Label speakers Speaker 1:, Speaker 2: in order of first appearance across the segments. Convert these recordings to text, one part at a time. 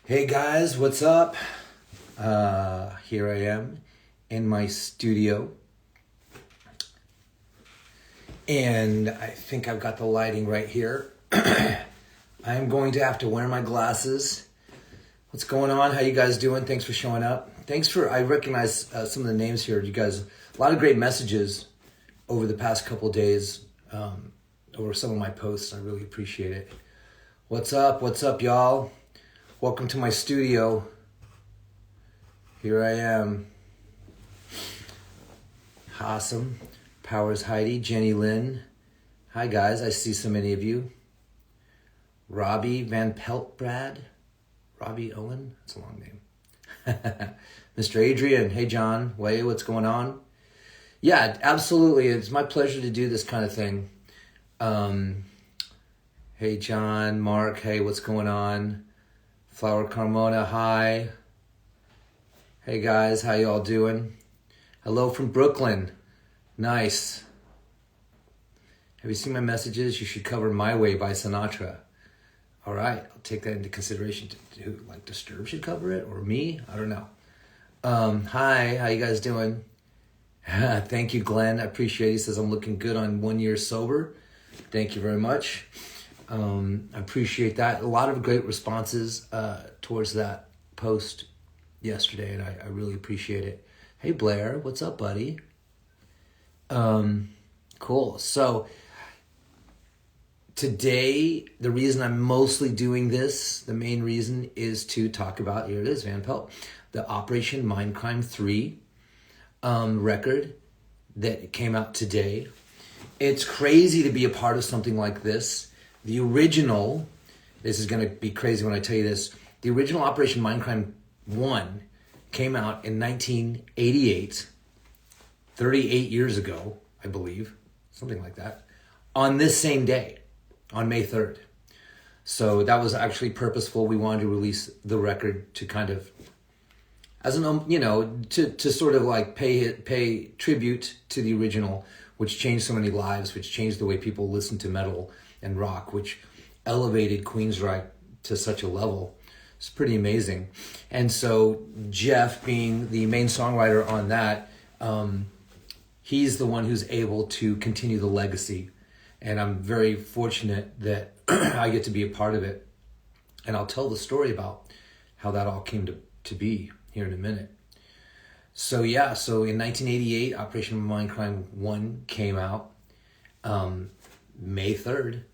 Speaker 1: Hey guys, what's up? Here I am in my studio. And I think I've got the lighting right here. I'm going to have to wear my glasses. What's going on? How you guys doing? Thanks for showing up. I recognize some of the names here. You guys, a lot of great messages over the past couple of days over some of my posts. I really appreciate it. What's up? What's up, y'all? Welcome to my studio. Here I am. Awesome. Powers Heidi, Jenny Lynn. Hi guys, I see so many of you. Robbie Van Peltbrad. Robbie Owen, that's a long name. Mr. Adrian, hey John, Way, what's going on? Yeah, absolutely. It's my pleasure to do this kind of thing. Hey John, Mark, hey, what's going on? Flower Carmona, hi. Hey guys, how you all doing? Hello from Brooklyn. Nice. Have you seen my messages? You should cover My Way by Sinatra. All right, I'll take that into consideration. Who, like Disturbed should cover it, or me? I don't know. Hi, how you guys doing? Thank you, Glenn. I appreciate it. He says I'm looking good on 1 year sober. Thank you very much. I appreciate that. A lot of great responses towards that post yesterday, and I really appreciate it. Hey, Blair, what's up, buddy? Cool. So today, the reason I'm mostly doing this, the main reason is to talk about, here it is, Van Pelt, the Operation Mindcrime 3 record that came out today. It's crazy to be a part of something like this. The original, this is going to be crazy when I tell you this, the original Operation Mindcrime 1 came out in 1988, 38 years ago, I believe, something like that, on this same day, on May 3rd. So that was actually purposeful. We wanted to release the record to kind of, as an, to sort of like pay tribute to the original, which changed so many lives, which changed the way people listen to metal and rock, which elevated Queensryche to such a level. It's pretty amazing. And so Jeff, being the main songwriter on that, he's the one who's able to continue the legacy. And I'm very fortunate that I get to be a part of it. And I'll tell the story about how that all came to be here in a minute. So in 1988, Operation Mindcrime 1 came out May 3rd,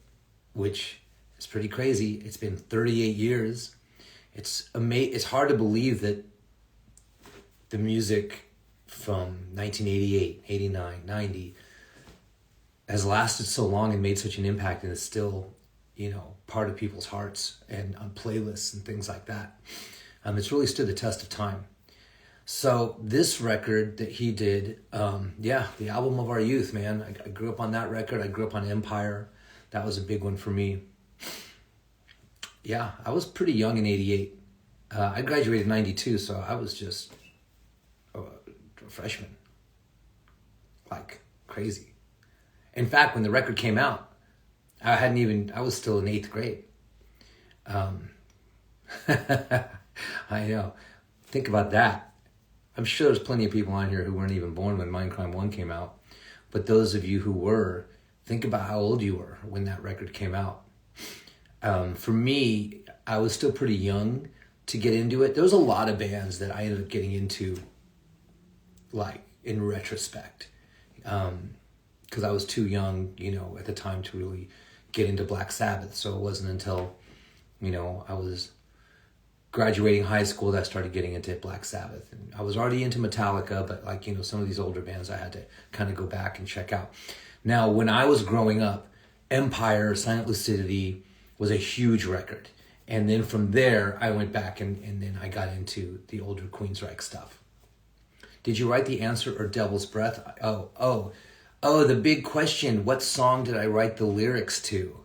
Speaker 1: which is pretty crazy. It's been 38 years. It's hard to believe that the music from 1988, 89, 90 has lasted so long and made such an impact, and is still, part of people's hearts and on playlists and things like that. It's really stood the test of time. So this record that he did, the album of our youth, man. I grew up on that record. I grew up on Empire. That was a big one for me. Yeah, I was pretty young in 88. I graduated in 92, so I was just a freshman. Like crazy. In fact, when the record came out, I was still in 8th grade. I know. Think about that. I'm sure there's plenty of people on here who weren't even born when Mindcrime 1 came out. But those of you who were, think about how old you were when that record came out. For me, I was still pretty young to get into it. There was a lot of bands that I ended up getting into, like, in retrospect. Because I was too young, at the time to really get into Black Sabbath. So it wasn't until, I was graduating high school that I started getting into Black Sabbath. And I was already into Metallica, but some of these older bands I had to kind of go back and check out. Now, when I was growing up, Empire, Silent Lucidity was a huge record. And then from there, I went back and then I got into the older Queensryche stuff. Did you write the answer or Devil's Breath? Oh, the big question. What song did I write the lyrics to?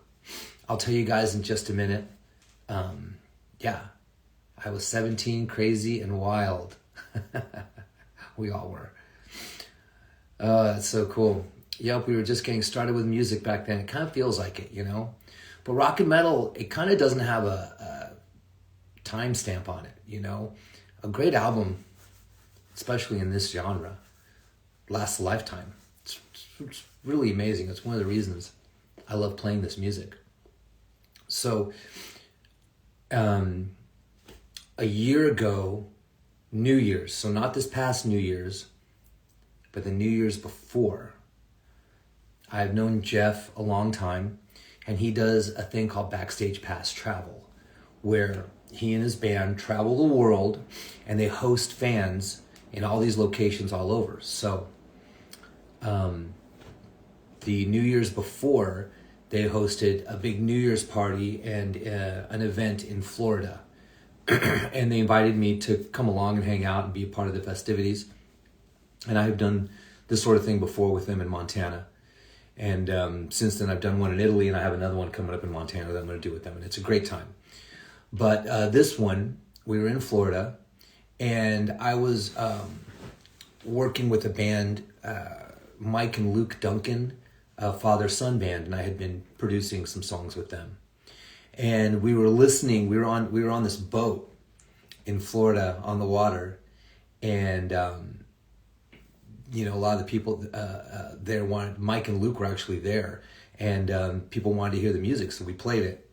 Speaker 1: I'll tell you guys in just a minute. I was 17, crazy and wild. We all were. Oh, that's so cool. Yep, we were just getting started with music back then. It kind of feels like it, But rock and metal, it kind of doesn't have a timestamp on it, you know. A great album, especially in this genre, lasts a lifetime. It's really amazing. It's one of the reasons I love playing this music. So, a year ago, New Year's, so not this past New Year's, but the New Year's before, I've known Jeff a long time, and he does a thing called Backstage Pass Travel, where he and his band travel the world, and they host fans in all these locations all over. So, the New Year's before, they hosted a big New Year's party and an event in Florida. And they invited me to come along and hang out and be a part of the festivities. And I have done this sort of thing before with them in Montana. And since then, I've done one in Italy, and I have another one coming up in Montana that I'm going to do with them. And it's a great time. But this one, we were in Florida, and I was working with a band, Mike and Luke Duncan, father-son band, and I had been producing some songs with them. And we were listening. We were on this boat in Florida on the water, and you know, a lot of the people there wanted. Mike and Luke were actually there, and people wanted to hear the music, so we played it,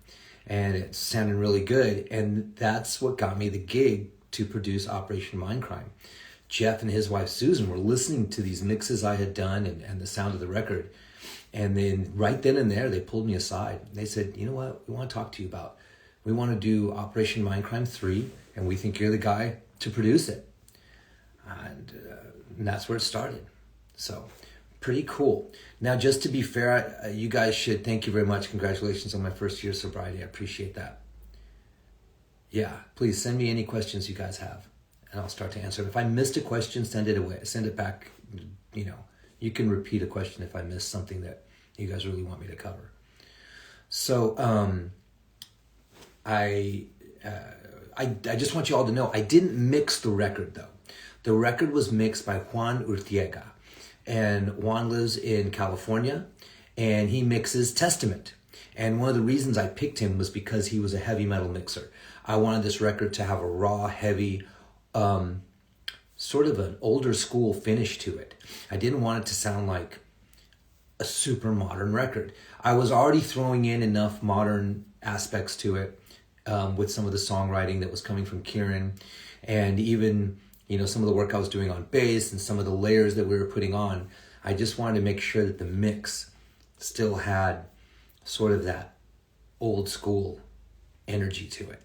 Speaker 1: and it sounded really good. And that's what got me the gig to produce Operation Mindcrime. Jeff and his wife Susan were listening to these mixes I had done and the sound of the record. And then right then and there, they pulled me aside. They said, you know what, we want to talk to you about. We want to do Operation Mindcrime 3, and we think you're the guy to produce it. And that's where it started. So, pretty cool. Now, just to be fair, you guys should, thank you very much. Congratulations on my first year of sobriety. I appreciate that. Yeah, please send me any questions you guys have, and I'll start to answer them. If I missed a question, send it away. Send it back, you know. You can repeat a question if I missed something that you guys really want me to cover. So I just want you all to know, I didn't mix the record though. The record was mixed by Juan Urtiega. And Juan lives in California, and he mixes Testament. And one of the reasons I picked him was because he was a heavy metal mixer. I wanted this record to have a raw, heavy, sort of an older school finish to it. I didn't want it to sound like a super modern record. I was already throwing in enough modern aspects to it with some of the songwriting that was coming from Kieran, and even, you know, some of the work I was doing on bass and some of the layers that we were putting on. I just wanted to make sure that the mix still had sort of that old school energy to it.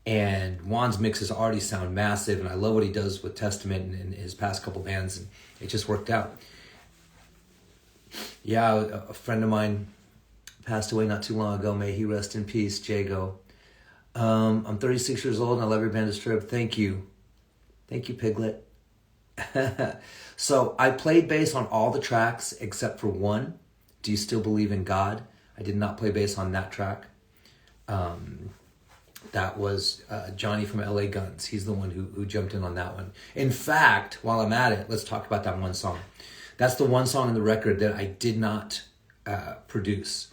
Speaker 1: And Juan's mixes already sound massive, and I love what he does with Testament and his past couple bands, and it just worked out. Yeah, a friend of mine passed away not too long ago. May he rest in peace, Jago. I'm 36 years old, and I love your band Disturbed. Thank you. Thank you, Piglet. So I played bass on all the tracks except for one, Do You Still Believe in God? I did not play bass on that track. That was Johnny from LA Guns. He's the one who jumped in on that one. In fact, while I'm at it, let's talk about that one song. That's the one song in the record that I did not produce.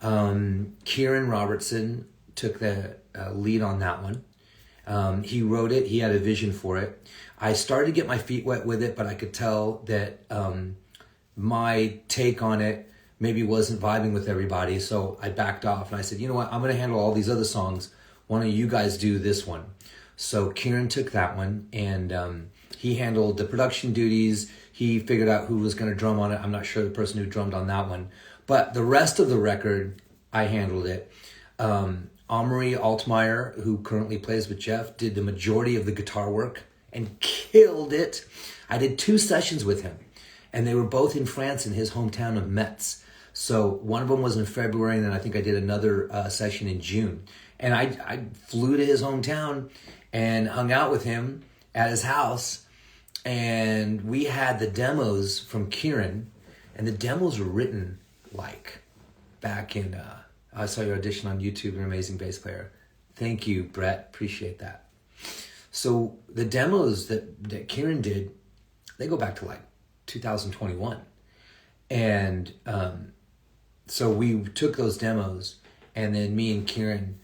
Speaker 1: Kieran Robertson took the lead on that one. He wrote it. He had a vision for it. I started to get my feet wet with it, but I could tell that my take on it maybe wasn't vibing with everybody. So I backed off, and I said, you know what? I'm going to handle all these other songs. Why don't you guys do this one? So Kieran took that one, and he handled the production duties. He figured out who was going to drum on it. I'm not sure the person who drummed on that one. But the rest of the record, I handled it. Omri Altmeyer, who currently plays with Jeff, did the majority of the guitar work and killed it. I did 2 sessions with him, and they were both in France in his hometown of Metz. So one of them was in February, and then I think I did another session in June. And I flew to his hometown and hung out with him at his house. And we had the demos from Kieran. And the demos were written like back in... I saw your audition on YouTube. You're an amazing bass player. Thank you, Brett. Appreciate that. So the demos that Kieran did, they go back to like 2021. And so we took those demos, and then me and Kieran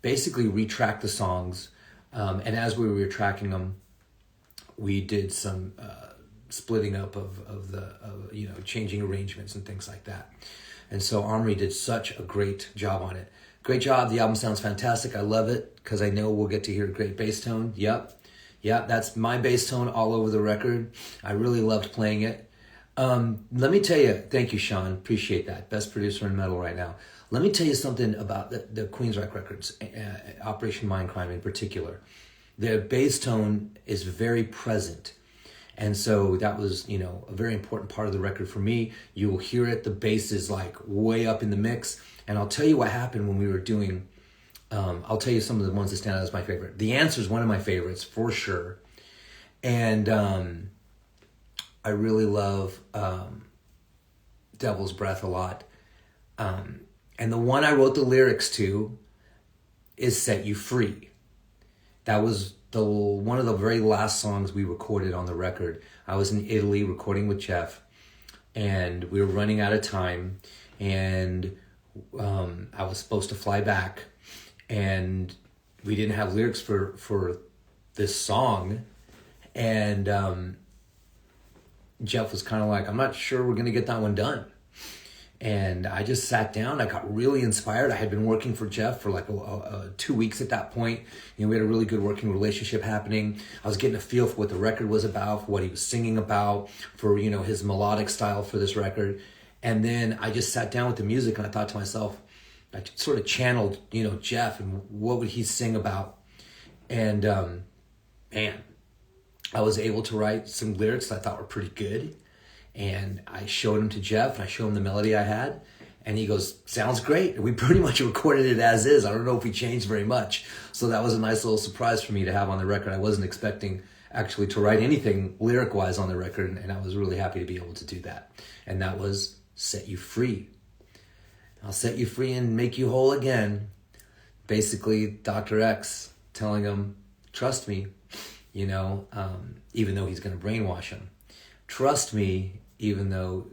Speaker 1: basically retrack the songs. And as we were tracking them, we did some splitting up of changing arrangements and things like that. And so Omri did such a great job on it. Great job. The album sounds fantastic. I love it because I know we'll get to hear a great bass tone. Yep, that's my bass tone all over the record. I really loved playing it. Let me tell you, thank you, Sean. Appreciate that. Best producer in metal right now. Let me tell you something about the Queensryche records, Operation Mindcrime in particular. Their bass tone is very present. And so that was, a very important part of the record for me. You will hear it. The bass is like way up in the mix. And I'll tell you what happened when we were doing, I'll tell you some of the ones that stand out as my favorite. The Answer is one of my favorites for sure. And I really love Devil's Breath a lot. And the one I wrote the lyrics to is Set You Free. That was one of the very last songs we recorded on the record. I was in Italy recording with Jeff, and we were running out of time, and I was supposed to fly back, and we didn't have lyrics for this song, and Jeff was kind of like, I'm not sure we're going to get that one done. And I just sat down. I got really inspired. I had been working for Jeff for like 2 weeks at that point. We had a really good working relationship happening. I was getting a feel for what the record was about, for what he was singing about, for, his melodic style for this record. And then I just sat down with the music and I thought to myself, I sort of channeled, Jeff and what would he sing about. And man, I was able to write some lyrics that I thought were pretty good. And I showed him to Jeff, and I showed him the melody I had, and he goes, sounds great. And we pretty much recorded it as is. I don't know if we changed very much. So that was a nice little surprise for me to have on the record. I wasn't expecting actually to write anything lyric-wise on the record, and I was really happy to be able to do that. And that was Set You Free. I'll set you free and make you whole again. Basically, Dr. X telling him, trust me, even though he's going to brainwash him. Trust me, even though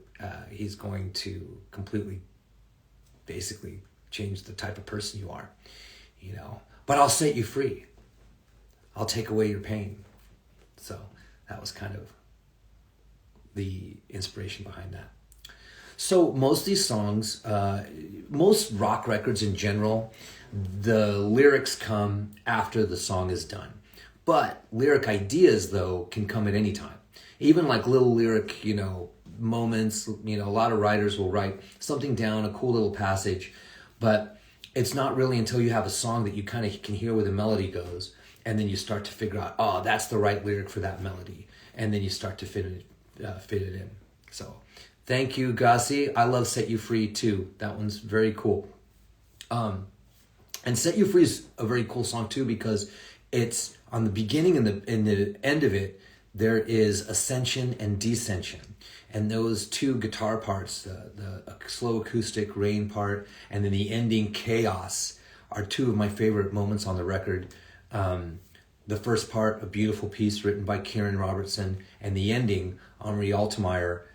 Speaker 1: he's going to completely, basically change the type of person you are, But I'll set you free. I'll take away your pain. So that was kind of the inspiration behind that. So most of these songs, most rock records in general, the lyrics come after the song is done. But lyric ideas, though, can come at any time. Even like little lyric, moments, a lot of writers will write something down, a cool little passage, but it's not really until you have a song that you kind of can hear where the melody goes, and then you start to figure out, oh, that's the right lyric for that melody, and then you start to fit it in. So, thank you, Gassi. I love Set You Free too. That one's very cool. And Set You Free is a very cool song too because it's on the beginning and the end of it. There is ascension and descension. And those two guitar parts, the slow acoustic rain part and then the ending chaos, are two of my favorite moments on the record. The first part, a beautiful piece written by Kieran Robertson, and the ending, Omri Altmaier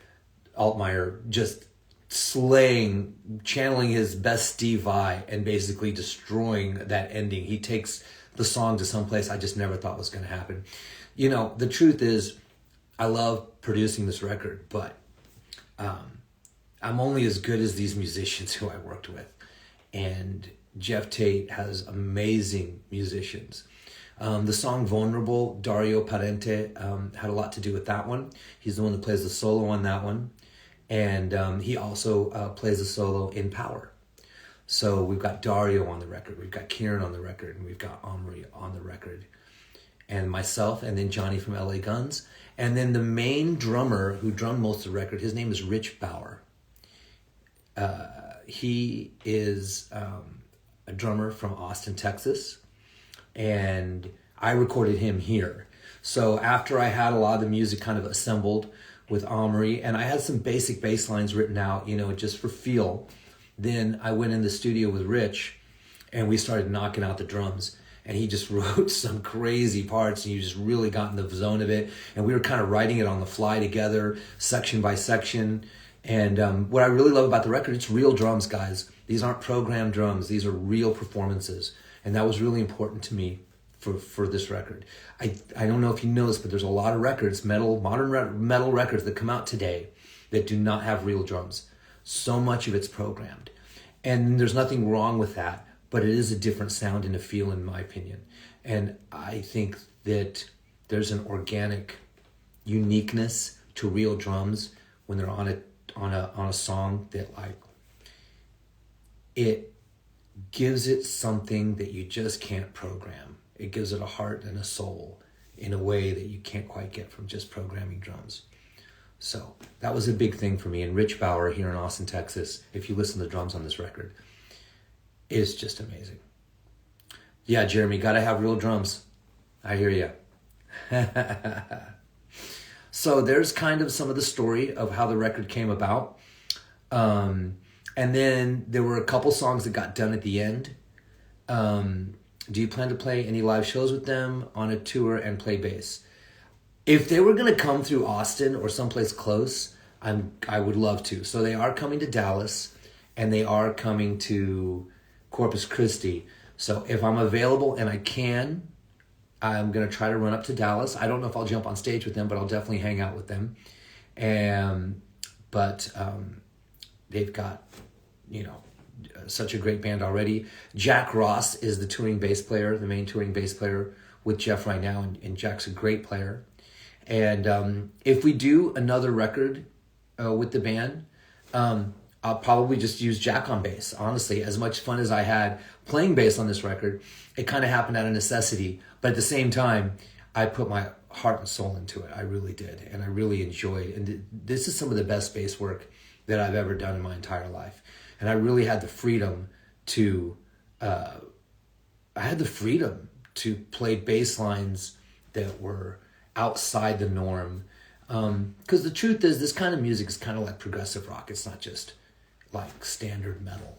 Speaker 1: just slaying, channeling his best Steve Vai and basically destroying that ending. He takes the song to some place I just never thought was going to happen. The truth is, I love producing this record, but I'm only as good as these musicians who I worked with. And Jeff Tate has amazing musicians. The song Vulnerable, Dario Parente had a lot to do with that one. He's the one that plays the solo on that one. And he also plays the solo in Power. So we've got Dario on the record, we've got Kieran on the record, and we've got Omri on the record. And myself, and then Johnny from LA Guns. And then the main drummer who drummed most of the record, his name is Rich Bauer. He is a drummer from Austin, Texas. And I recorded him here. So after I had a lot of the music kind of assembled with Omri, and I had some basic bass lines written out, just for feel, then I went in the studio with Rich, and we started knocking out the drums. And he just wrote some crazy parts, and you just really got in the zone of it. And we were kind of writing it on the fly together, section by section. And what I really love about the record, it's real drums, guys. These aren't programmed drums. These are real performances. And that was really important to me for this record. I don't know if you know this, but there's a lot of records, modern metal records that come out today that do not have real drums. So much of it's programmed. And there's nothing wrong with that, but it is a different sound and a feel, in my opinion. And I think that there's an organic uniqueness to real drums when they're on a song that, like, it gives it something that you just can't program. It gives it a heart and a soul in a way that you can't quite get from just programming drums. So that was a big thing for me. And Rich Bauer here in Austin, Texas, if you listen to the drums on this record, is just amazing. Yeah, Jeremy, gotta have real drums. I hear you. So there's kind of some of the story of how the record came about. And then there were a couple songs that got done at the end. Do you plan to play any live shows with them on a tour and play bass? If they were going to come through Austin or someplace close, I would love to. So they are coming to Dallas, and they are coming to Corpus Christi. So if I'm available and I can, I'm going to try to run up to Dallas. I don't know if I'll jump on stage with them, but I'll definitely hang out with them. But they've got, such a great band already. Jack Ross is the touring bass player, the main touring bass player with Jeff right now, and Jack's a great player. And if we do another record with the band, I'll probably just use Jack on bass. Honestly, as much fun as I had playing bass on this record, it kind of happened out of necessity. But at the same time, I put my heart and soul into it. I really did. And I really enjoyed it. And this is some of the best bass work that I've ever done in my entire life. And I really had the freedom to play bass lines that were outside the norm. Because the truth is, this kind of music is kind of like progressive rock. It's not just like standard metal.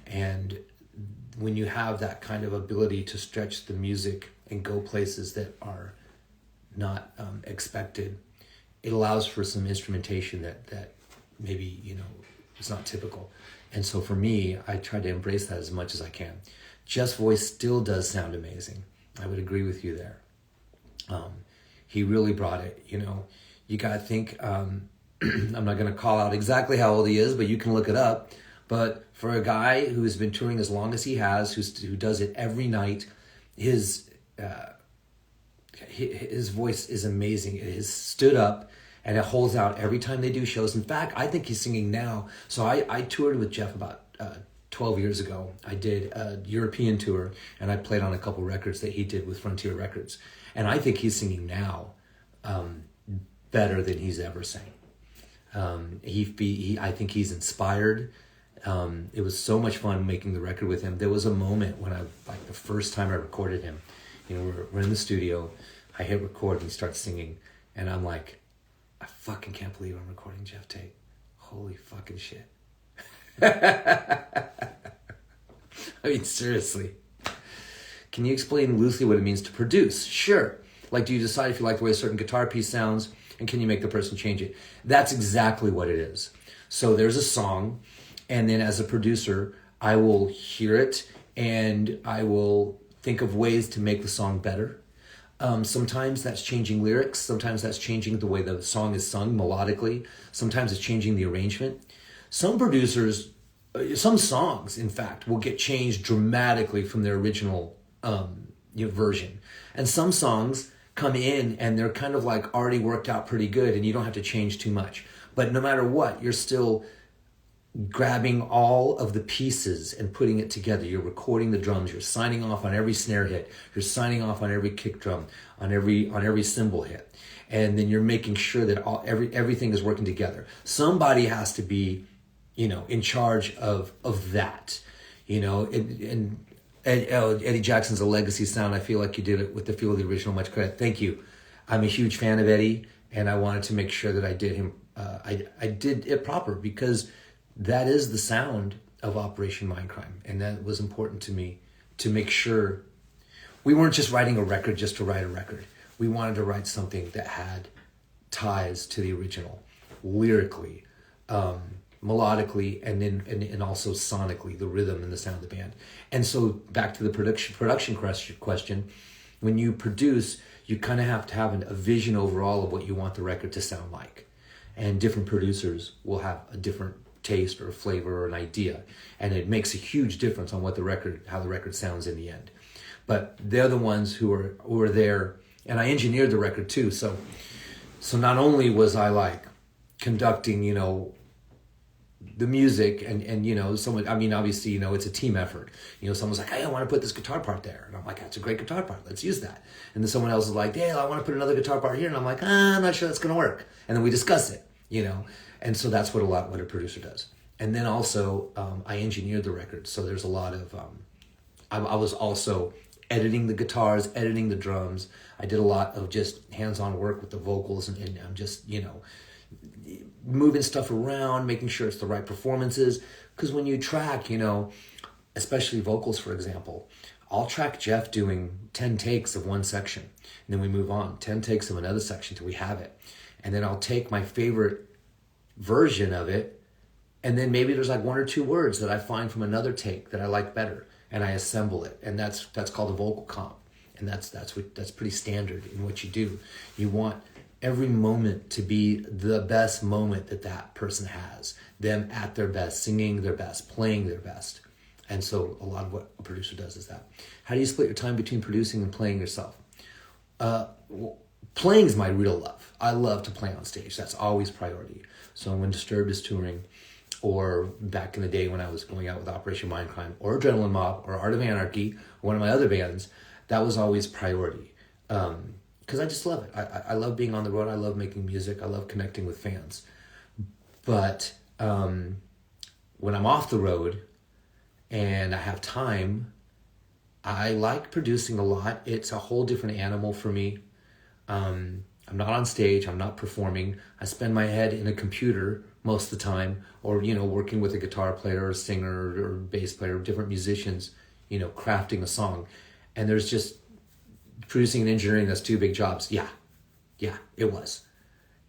Speaker 1: And when you have that kind of ability to stretch the music and go places that are not expected, it allows for some instrumentation that maybe, it's not typical. And so for me, I try to embrace that as much as I can. Jeff's voice still does sound amazing. I would agree with you there. He really brought it. You got to think, I'm not going to call out exactly how old he is, but you can look it up. But for a guy who's been touring as long as he has, who does it every night, his voice is amazing. It has stood up and it holds out every time they do shows. In fact, I think he's singing now. So I toured with Jeff about 12 years ago. I did a European tour, and I played on a couple records that he did with Frontier Records. And I think he's singing now better than he's ever sang. I think he's inspired. It was so much fun making the record with him. There was a moment when the first time I recorded him, we're in the studio, I hit record and he starts singing, and I'm like, I fucking can't believe I'm recording Jeff Tate. Holy fucking shit. I mean, seriously. Can you explain loosely what it means to produce? Sure. Like, do you decide if you like the way a certain guitar piece sounds, and can you make the person change it? That's exactly what it is. So there's a song, and then as a producer, I will hear it, and I will think of ways to make the song better. Sometimes that's changing lyrics. Sometimes that's changing the way the song is sung melodically. Sometimes it's changing the arrangement. Some producers, some songs, in fact, will get changed dramatically from their original version. And some songs come in and they're kind of like already worked out pretty good and you don't have to change too much. But no matter what, you're still grabbing all of the pieces and putting it together. You're recording the drums. You're signing off on every snare hit. You're signing off on every kick drum, on every cymbal hit. And then you're making sure that everything is working together. Somebody has to be, in charge of that, and Eddie Jackson's a legacy sound. I feel like you did it with the feel of the original. Much credit. Thank you. I'm a huge fan of Eddie, and I wanted to make sure that I did him. I did it proper because that is the sound of Operation Mindcrime, and that was important to me to make sure we weren't just writing a record just to write a record. We wanted to write something that had ties to the original, lyrically, melodically, and then and also sonically, the rhythm and the sound of the band. And so back to the production question, when you produce, you kind of have to have a vision overall of what you want the record to sound like. And different producers will have a different taste or a flavor or an idea, and it makes a huge difference on how the record sounds in the end. But they're the ones who are there, and I engineered the record too. So not only was I like conducting, the music and someone, I mean, obviously, it's a team effort. Someone's like, hey, I want to put this guitar part there. And I'm like, that's a great guitar part. Let's use that. And then someone else is like, hey, I want to put another guitar part here. And I'm like, I'm not sure that's going to work. And then we discuss it, And so that's what a producer does. And then also, I engineered the record. So there's a lot of, I was also editing the guitars, editing the drums. I did a lot of just hands-on work with the vocals and I'm just, moving stuff around, making sure it's the right performances. Because when you track, especially vocals, for example, I'll track Jeff doing 10 takes of one section. And then we move on, 10 takes of another section till we have it. And then I'll take my favorite version of it, and then maybe there's like one or two words that I find from another take that I like better, and I assemble it. And that's called a vocal comp. And that's pretty standard in what you do. You want every moment to be the best moment that person has, them at their best, singing their best, playing their best. And so a lot of what a producer does is that. How do you split your time between producing and playing yourself? Playing is my real love. I love to play on stage. That's always priority. So when Disturbed is touring, or back in the day when I was going out with Operation Mindcrime, or Adrenaline Mob, or Art of Anarchy, or one of my other bands, that was always priority. Because I just love it. I love being on the road. I love making music. I love connecting with fans. But when I'm off the road and I have time, I like producing a lot. It's a whole different animal for me. I'm not on stage. I'm not performing. I spend my head in a computer most of the time, or, working with a guitar player or a singer or bass player, different musicians, crafting a song. And there's just producing and engineering, that's two big jobs. Yeah, it was.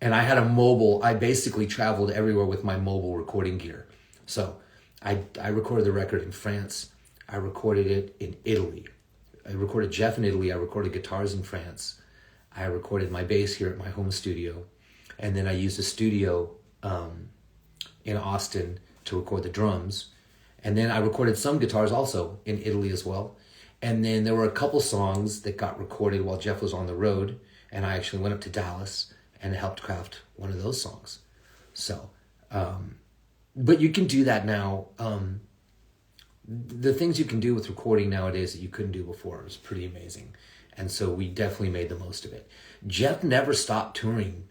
Speaker 1: And I had I basically traveled everywhere with my mobile recording gear. So I recorded the record in France. I recorded it in Italy. I recorded Jeff in Italy. I recorded guitars in France. I recorded my bass here at my home studio. And then I used a studio in Austin to record the drums. And then I recorded some guitars also in Italy as well. And then there were a couple songs that got recorded while Jeff was on the road. And I actually went up to Dallas and helped craft one of those songs. So, but you can do that now. The things you can do with recording nowadays that you couldn't do before is pretty amazing. And so we definitely made the most of it. Jeff never stopped touring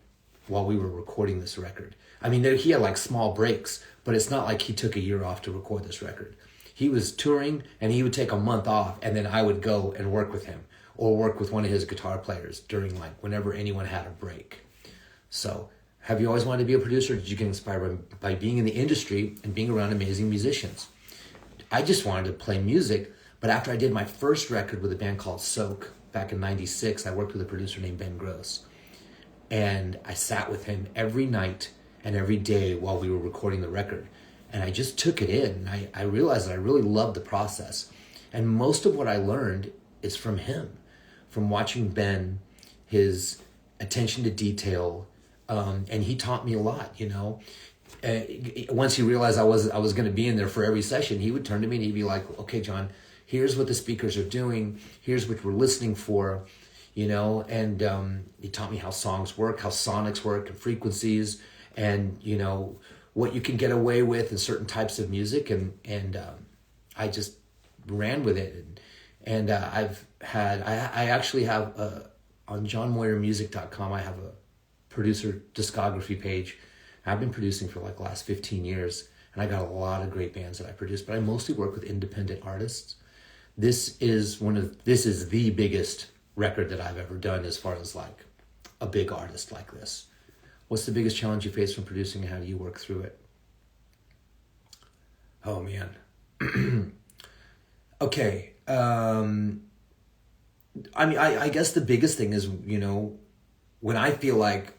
Speaker 1: while we were recording this record. I mean, he had like small breaks, but it's not like he took a year off to record this record. He was touring and he would take a month off, and then I would go and work with him or work with one of his guitar players during whenever anyone had a break. So have you always wanted to be a producer? Or did you get inspired by being in the industry and being around amazing musicians? I just wanted to play music, but after I did my first record with a band called Soak back in '96, I worked with a producer named Ben Gross. And I sat with him every night and every day while we were recording the record. And I just took it in. I realized that I really loved the process. And most of what I learned is from him, from watching Ben, his attention to detail. And he taught me a lot, Once he realized I was going to be in there for every session, he would turn to me and he'd be like, okay, John, here's what the speakers are doing. Here's what we're listening for, and he taught me how songs work, how sonics work and frequencies, and, what you can get away with in certain types of music. And I just ran with it. And I actually have, on johnmoyermusic.com, I have a producer discography page. I've been producing for the last 15 years, and I got a lot of great bands that I produce, but I mostly work with independent artists. This is the biggest record that I've ever done as far as a big artist like this. What's the biggest challenge you face from producing, and how do you work through it? Oh man. Okay. I guess the biggest thing is, when I feel like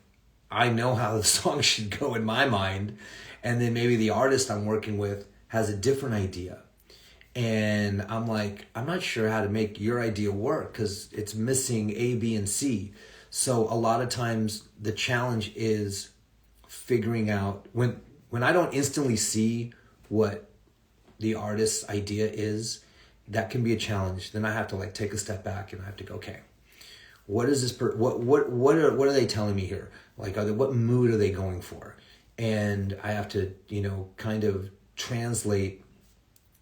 Speaker 1: I know how the song should go in my mind, And then maybe the artist I'm working with has a different idea. And I'm like, I'm not sure how to make your idea work because it's missing A, B, and C. So a lot of times the challenge is figuring out when I don't instantly see what the artist's idea is, that can be a challenge. Then I have to like take a step back and I have to go, okay, what is this? What are they telling me here? Like, what mood are they going for? And I have to, kind of translate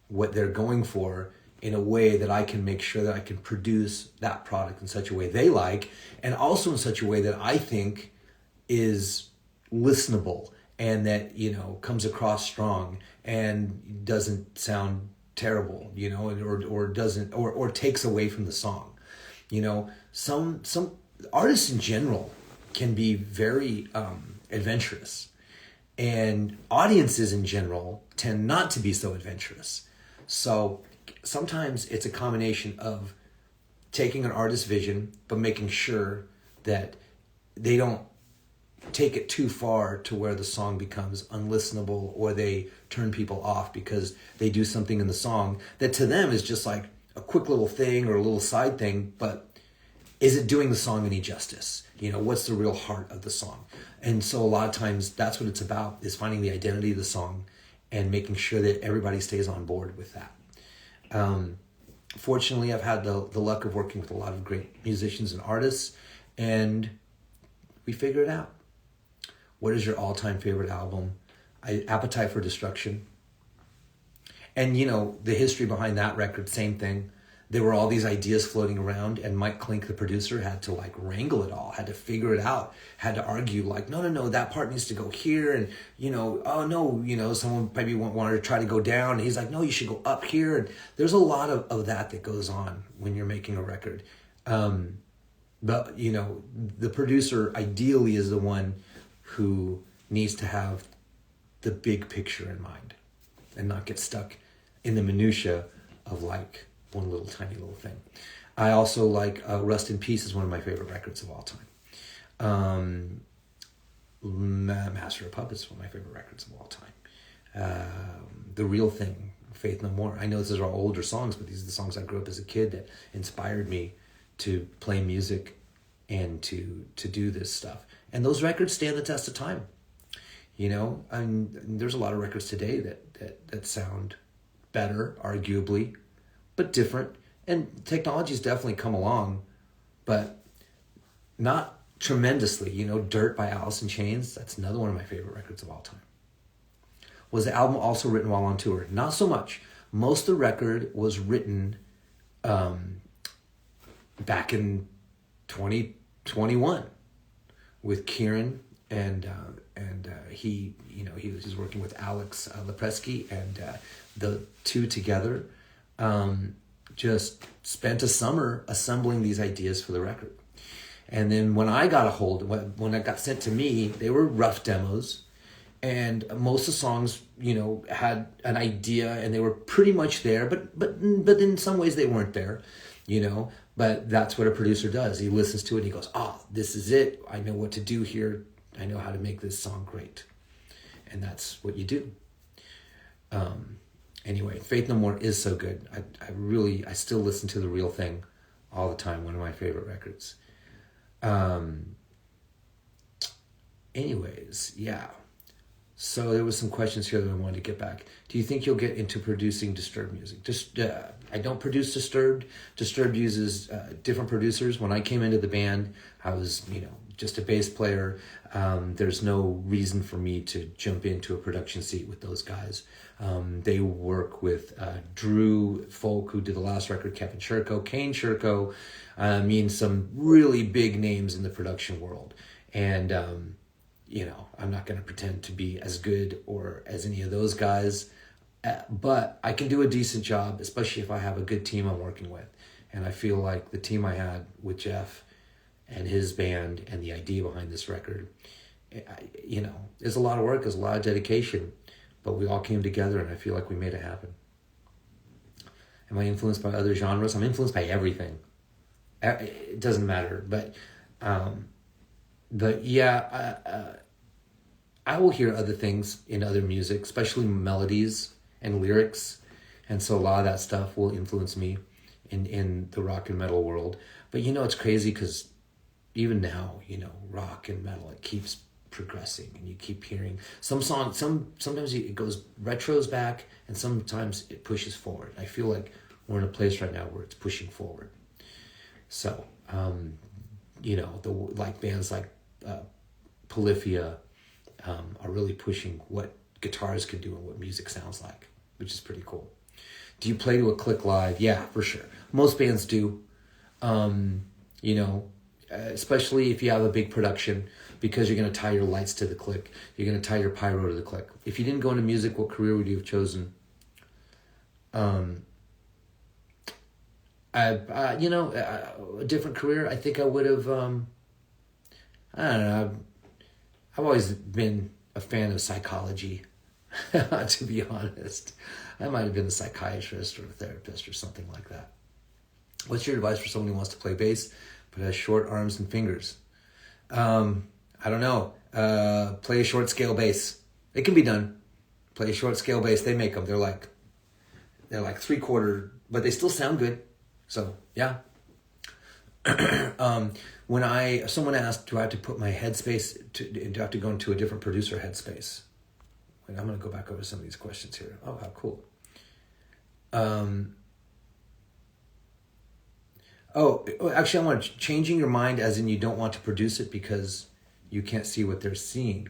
Speaker 1: what they're going for in a way that I can make sure that I can produce that product in such a way they like, and also in such a way that I think is listenable and that, comes across strong and doesn't sound terrible, or doesn't, or takes away from the song. Some artists in general can be very adventurous, and audiences in general tend not to be so adventurous. So sometimes it's a combination of taking an artist's vision, but making sure that they don't take it too far to where the song becomes unlistenable or they turn people off because they do something in the song that to them is just like a quick little thing or a little side thing, but is it doing the song any justice? What's the real heart of the song? And so a lot of times that's what it's about, is finding the identity of the song and making sure that everybody stays on board with that. Fortunately, I've had the luck of working with a lot of great musicians and artists, and we figure it out. What is your all-time favorite album? Appetite for Destruction. And, the history behind that record, same thing. There were all these ideas floating around, and Mike Klink, the producer, had to wrangle it all, had to figure it out, had to argue no, that part needs to go here. And, oh no, someone maybe wanted to try to go down. And he's like, no, you should go up here. And there's a lot of that goes on when you're making a record. But, the producer ideally is the one who needs to have the big picture in mind and not get stuck in the minutia of one little tiny little thing. I also like Rust in Peace is one of my favorite records of all time. Master of Puppets is one of my favorite records of all time. The Real Thing, Faith No More. I know these are all older songs, but these are the songs I grew up as a kid that inspired me to play music and to do this stuff. And those records stand the test of time. There's a lot of records today that sound better, arguably, but different. And technology's definitely come along, but not tremendously. Dirt by Alice in Chains, that's another one of my favorite records of all time. Was the album also written while on tour? Not so much. Most of the record was written back in 2021 with Kieran, and he was working with Alex Lepresky, and the two together just spent a summer assembling these ideas for the record. And then when I got when it got sent to me, they were rough demos, and most of the songs, had an idea and they were pretty much there, but in some ways they weren't there, but that's what a producer does. He listens to it and he goes, this is it. I know what to do here. I know how to make this song great. And that's what you do. Anyway, Faith No More is so good. I still listen to The Real Thing all the time. One of my favorite records. Anyways, yeah. So there was some questions here that I wanted to get back. Do you think you'll get into producing Disturbed music? I don't produce Disturbed. Disturbed uses different producers. When I came into the band, I was, just a bass player. There's no reason for me to jump into a production seat with those guys. They work with Drew Folk, who did the last record, Kevin Churko, Kane Churko, some really big names in the production world. And, I'm not going to pretend to be as good or as any of those guys, but I can do a decent job, especially if I have a good team I'm working with. And I feel like the team I had with Jeff and his band and the idea behind this record, there's a lot of work, there's a lot of dedication, but we all came together and I feel like we made it happen. Am I influenced by other genres? I'm influenced by everything. It doesn't matter, but yeah, I will hear other things in other music, especially melodies and lyrics. And so a lot of that stuff will influence me in the rock and metal world. But it's crazy because even now, rock and metal, it keeps progressing and you keep hearing some songs. Sometimes it goes retros back and sometimes it pushes forward. I feel like we're in a place right now where it's pushing forward. So, like bands like Polyphia are really pushing what guitars can do and what music sounds like, which is pretty cool. Do you play to a click live? Yeah, for sure. Most bands do. Especially if you have a big production, because you're going to tie your lights to the click. You're going to tie your pyro to the click. If you didn't go into music, what career would you have chosen? A different career. I think I would have, I don't know. I've always been a fan of psychology, to be honest. I might have been a psychiatrist or a therapist or something like that. What's your advice for someone who wants to play bass but has short arms and fingers? I don't know. Play a short scale bass. It can be done. Play a short scale bass. They make them. They're like 3/4, but they still sound good. So yeah. When someone asked, do I have to put my headspace do I have to go into a different producer headspace? Wait, I'm going to go back over some of these questions here. Oh, how cool. Actually, I want changing your mind as in you don't want to produce it because you can't see what they're seeing.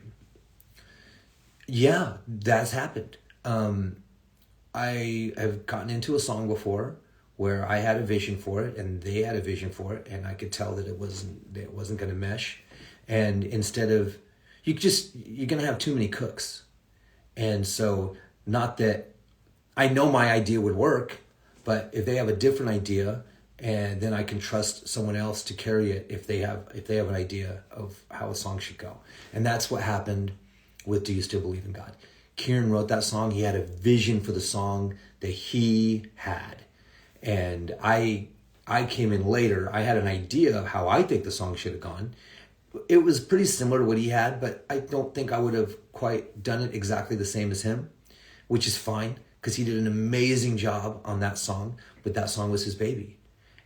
Speaker 1: Yeah, that's happened. I have gotten into a song before where I had a vision for it and they had a vision for it, and I could tell that it wasn't going to mesh. And instead of you're going to have too many cooks. And so, not that I know my idea would work, but if they have a different idea, and then I can trust someone else to carry it if they have an idea of how a song should go. And that's what happened with Do You Still Believe in God? Kieran wrote that song. He had a vision for the song that he had. And I came in later. I had an idea of how I think the song should have gone. It was pretty similar to what he had, but I don't think I would have quite done it exactly the same as him, which is fine because he did an amazing job on that song, but that song was his baby.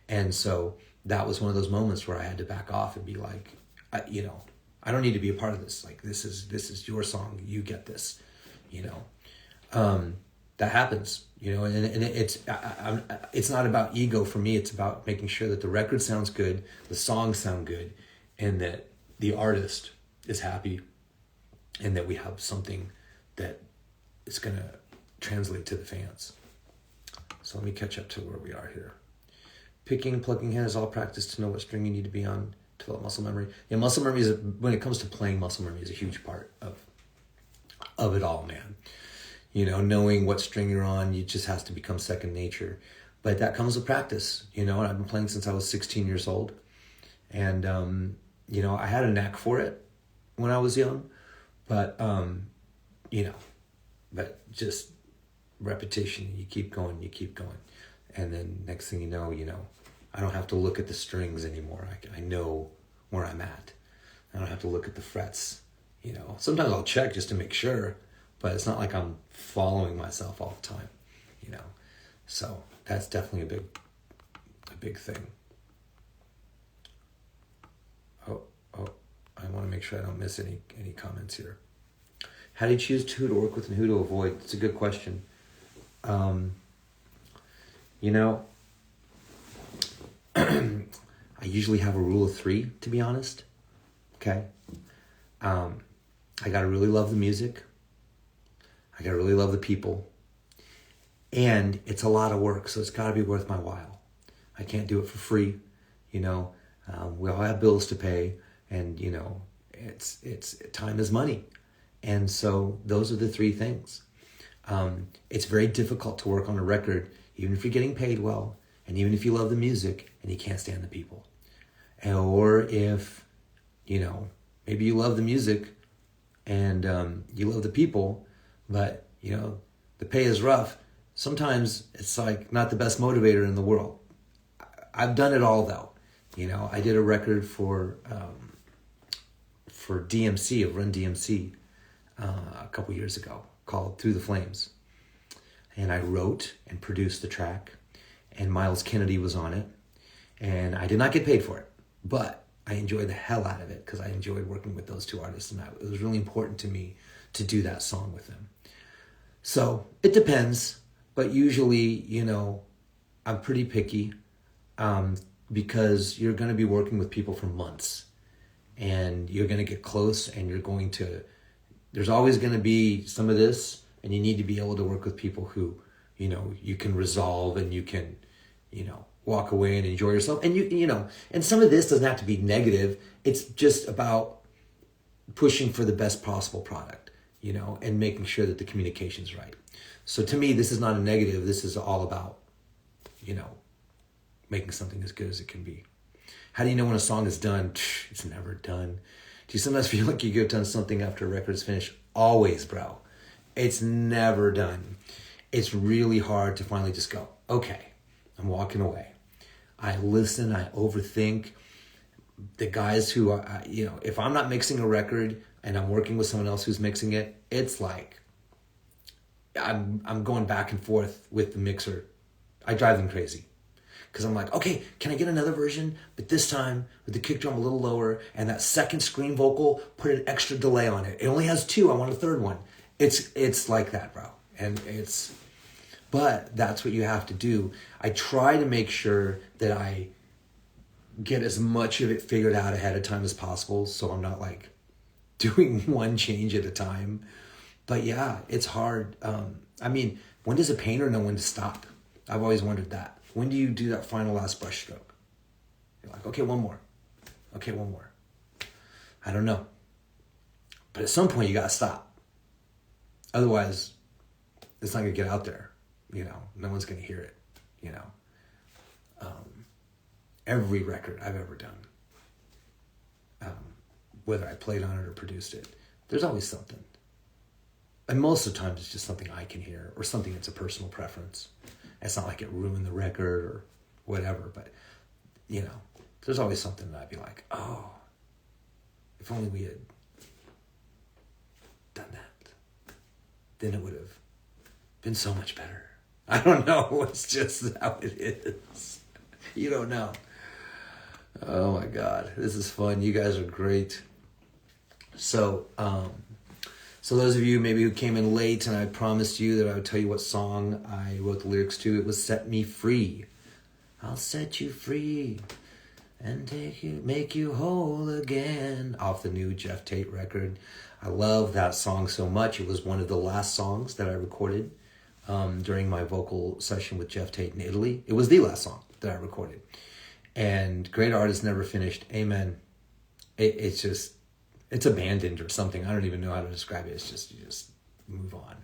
Speaker 1: And so that was one of those moments where I had to back off and be like, I don't need to be a part of this. Like, this is your song. You get this, that happens, and it's not about ego for me. It's about making sure that the record sounds good, the songs sound good, and that the artist is happy, and that we have something that is going to translate to the fans. So let me catch up to where we are here. Picking and plucking hand is all practice to know what string you need to be on to develop muscle memory. Yeah, muscle memory when it comes to playing, muscle memory is a huge part of it all, man. Knowing what string you're on, it just has to become second nature. But that comes with practice, and I've been playing since I was 16 years old. And, I had a knack for it when I was young, but, but just repetition, you keep going. And then next thing you know, I don't have to look at the strings anymore. I know where I'm at. I don't have to look at the frets, Sometimes I'll check just to make sure, but it's not like I'm following myself all the time, So that's definitely a big thing. Oh, I want to make sure I don't miss any comments here. How do you choose who to work with and who to avoid? It's a good question. I usually have a rule of 3, to be honest. Okay. I got to really love the music. I got to really love the people. And it's a lot of work, so it's got to be worth my while. I can't do it for free. We all have bills to pay, and, it's time is money. And so those are the 3 things. It's very difficult to work on a record, even if you're getting paid well, and even if you love the music and you can't stand the people. Or if, maybe you love the music and you love the people, but, the pay is rough. Sometimes it's like not the best motivator in the world. I've done it all though. I did a record for DMC, of Run DMC, a couple years ago called Through the Flames. And I wrote and produced the track, and Miles Kennedy was on it. And I did not get paid for it, but I enjoyed the hell out of it because I enjoyed working with those two artists, and it was really important to me to do that song with them. So it depends, but usually, I'm pretty picky because you're going to be working with people for months, and you're going to get close, and there's always going to be some of this, and you need to be able to work with people who, you can resolve, and you can, walk away and enjoy yourself. And and some of this doesn't have to be negative. It's just about pushing for the best possible product, and making sure that the communication's right. So to me, this is not a negative. This is all about, making something as good as it can be. How do you know when a song is done? It's never done. Do you sometimes feel like you get done something after a record is finished? Always, bro. It's never done. It's really hard to finally just go, okay, I'm walking away. I listen, I overthink. The guys who are, if I'm not mixing a record and I'm working with someone else who's mixing it, it's like I'm going back and forth with the mixer. I drive them crazy. Because I'm like, okay, can I get another version? But this time, with the kick drum a little lower, and that second scream vocal, put an extra delay on it. It only has 2, I want a third one. It's like that, bro. But that's what you have to do. I try to make sure that I get as much of it figured out ahead of time as possible, so I'm not like doing one change at a time. But yeah, it's hard. When does a painter know when to stop? I've always wondered that. When do you do that final last brush stroke? You're like, okay, one more. Okay, one more. I don't know. But at some point you gotta stop. Otherwise, it's not gonna get out there. No one's gonna hear it. Every record I've ever done, whether I played on it or produced it, there's always something. And most of the times it's just something I can hear or something that's a personal preference. It's not like it ruined the record or whatever, but, there's always something that I'd be like, oh, if only we had done that, then it would have been so much better. I don't know. It's just how it is. You don't know. Oh my God. This is fun. You guys are great. So those of you maybe who came in late, and I promised you that I would tell you what song I wrote the lyrics to, it was Set Me Free. I'll set you free and make you whole again, off the new Jeff Tate record. I love that song so much. It was one of the last songs that I recorded during my vocal session with Jeff Tate in Italy. It was the last song that I recorded. And great artist never finished. Amen. It's abandoned or something. I don't even know how to describe it. It's just, you just move on.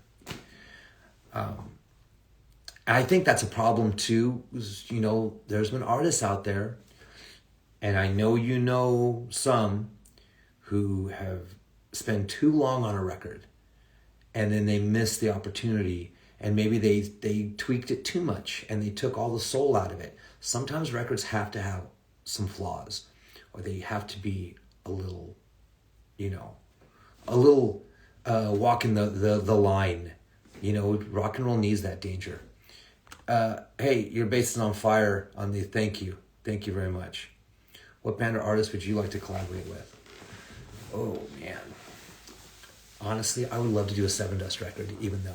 Speaker 1: I think that's a problem too. There's been artists out there, and I know some who have spent too long on a record, and then they miss the opportunity, and maybe they tweaked it too much, and they took all the soul out of it. Sometimes records have to have some flaws, or they have to be a little walking the line. Rock and roll needs that danger. Hey, your bass is on fire on the thank you. Thank you very much. What band or artist would you like to collaborate with? Oh, man. Honestly, I would love to do a Seven Dust record, even though,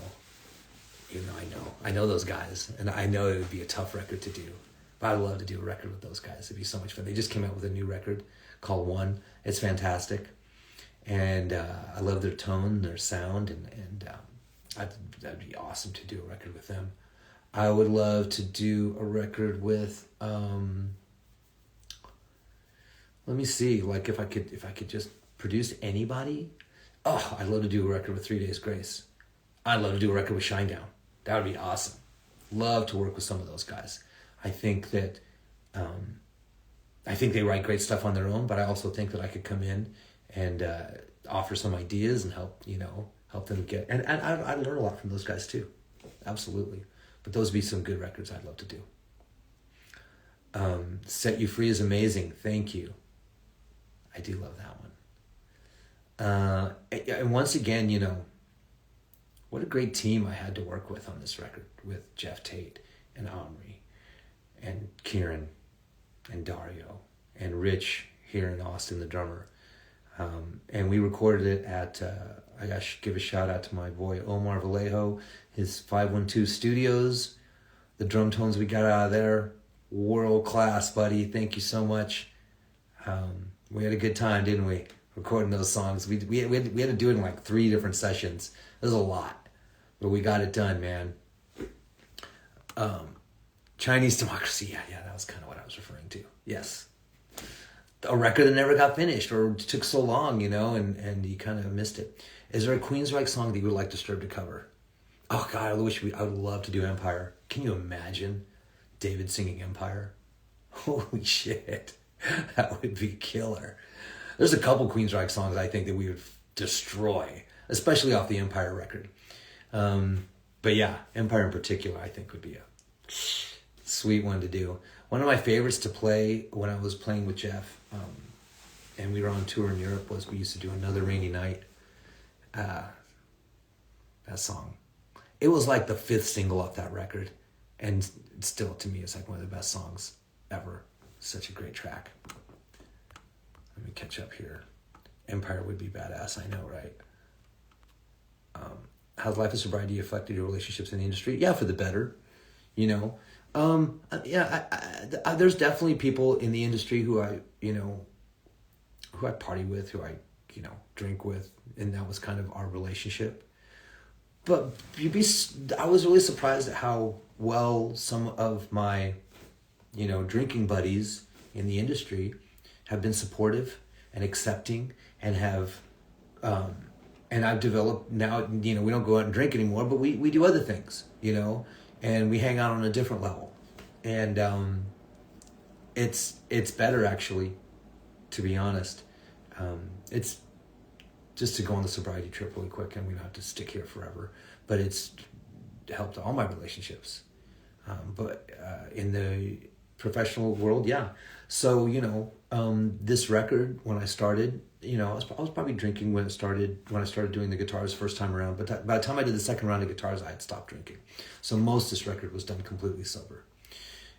Speaker 1: I know those guys, and I know it would be a tough record to do. But I'd love to do a record with those guys. It'd be so much fun. They just came out with a new record called One. It's fantastic. And I love their tone, their sound, and that'd be awesome to do a record with them. I would love to do a record with, let me see, like if I could just produce anybody. Oh, I'd love to do a record with 3 Days Grace. I'd love to do a record with Shinedown. That would be awesome. Love to work with some of those guys. I think that, they write great stuff on their own, but I also think that I could come in and offer some ideas and help them get, and I'd learn a lot from those guys too. Absolutely. But those would be some good records I'd love to do. Set You Free is amazing. Thank you. I do love that And once again, you know, what a great team I had to work with on this record, with Jeff Tate and Omri and Kieran and Dario and Rich here in Austin, the drummer. And we recorded it at, I got to give a shout out to my boy Omar Vallejo, his 512 Studios. The drum tones we got out of there, world class, buddy. Thank you so much. We had a good time, didn't we? Recording those songs. We had to do it in like 3 different sessions. It was a lot, but we got it done, man. Chinese Democracy. Yeah, that was kind of what I was referring to. Yes. A record that never got finished or took so long, you know, and you kind of missed it. Is there a Queensryche song that you would like Disturbed to cover? Oh God, I would love to do Empire. Can you imagine David singing Empire? Holy shit, that would be killer. There's a couple Queensryche songs I think that we would destroy, especially off the Empire record. But yeah, Empire in particular, I think would be a sweet one to do. One of my favorites to play when I was playing with Jeff, and we were on tour in Europe, was we used to do Another Rainy Night. That song. It was like the 5th single off that record, and still, to me, it's like one of the best songs ever. Such a great track. Let me catch up here. Empire would be badass, I know, right? How's life of sobriety affected your relationships in the industry? Yeah, for the better, you know. There's definitely people in the industry who I party with, who I, drink with, and that was kind of our relationship. But I was really surprised at how well some of my, drinking buddies in the industry have been supportive and accepting and have, and I've developed now, we don't go out and drink anymore, but we do other things, and we hang out on a different level. And it's better, actually, to be honest. It's just to go on the sobriety trip really quick, and we don't have to stick here forever, but it's helped all my relationships. But in the professional world, yeah. So, this record, when I started, I was probably drinking when I started doing the guitars first time around, but by the time I did the second round of guitars, I had stopped drinking. So most of this record was done completely sober.